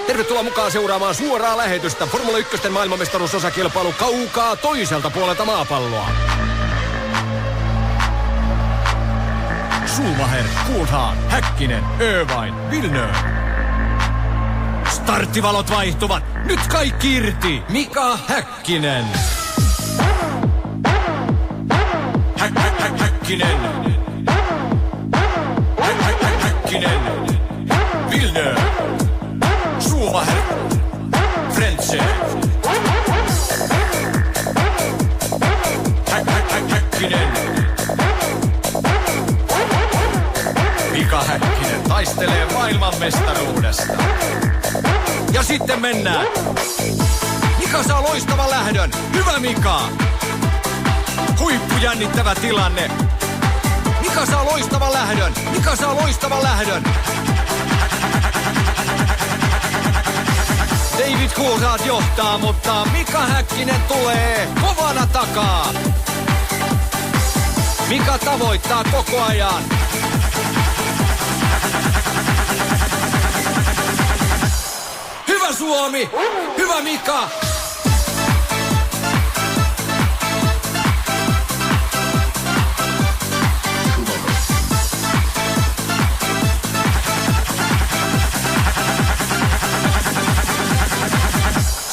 Tervetuloa mukaan seuraamaan suoraa lähetystä Formula 1 maailmanmestaruusosakilpailu kaukaa toiselta puolelta maapalloa. Schumacher, Coulthard, Häkkinen, Irvine, Villeneuve. Starttivalot vaihtuvat. Nyt kaikki irti. Mika Häkkinen. Häkkinen. Häkkinen. Villeneuve. Schumacher. Frentzen. Häkkinen. Mika Häkkinen taistelee maailmanmestaruudesta. Ja sitten mennään. Mika saa loistavan lähdön. Hyvä Mika. Huippujännittävä tilanne. Mika saa loistavan lähdön. Mika saa loistavan lähdön. David Coulthard johtaa, mutta Mika Häkkinen tulee kovana takaa. Mika tavoittaa koko ajan. Hyvä Suomi! Hyvä Mika!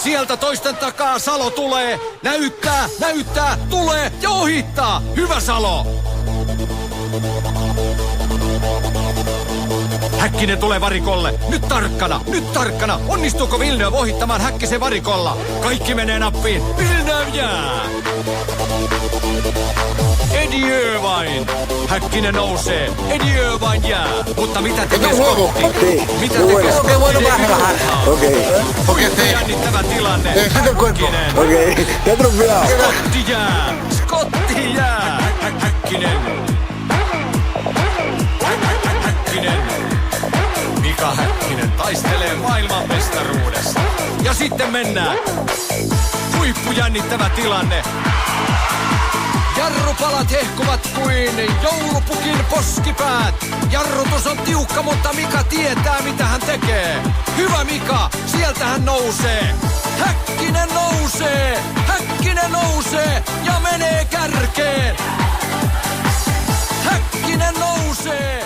Sieltä toisten takaa Salo tulee, näyttää, tulee ja ohittaa. Hyvä Salo! Häkkinen tulee varikolle. Nyt tarkkana. Onnistuuko Villeneuve ohittamaan Häkkisen varikolla? Kaikki menee nappiin. Villeneuve jää. Eddie Irvine. Häkkinen nousee. Eddie Irvine jää. Mutta mitä tekee Scotti? Mitä tekee Scotti? Okei. Jännittävä tilanne. Häkkinen. Scotti jää. Häkkinen. Mika Häkkinen taistelee maailmanmestaruudesta. Ja sitten mennään. Huippujännittävä tilanne. Jarrupalat hehkuvat kuin joulupukin poskipäät. Jarrutus on tiukka, mutta Mika tietää mitä hän tekee. Hyvä Mika, sieltä hän nousee. Häkkinen nousee ja menee kärkeen. Häkkinen nousee.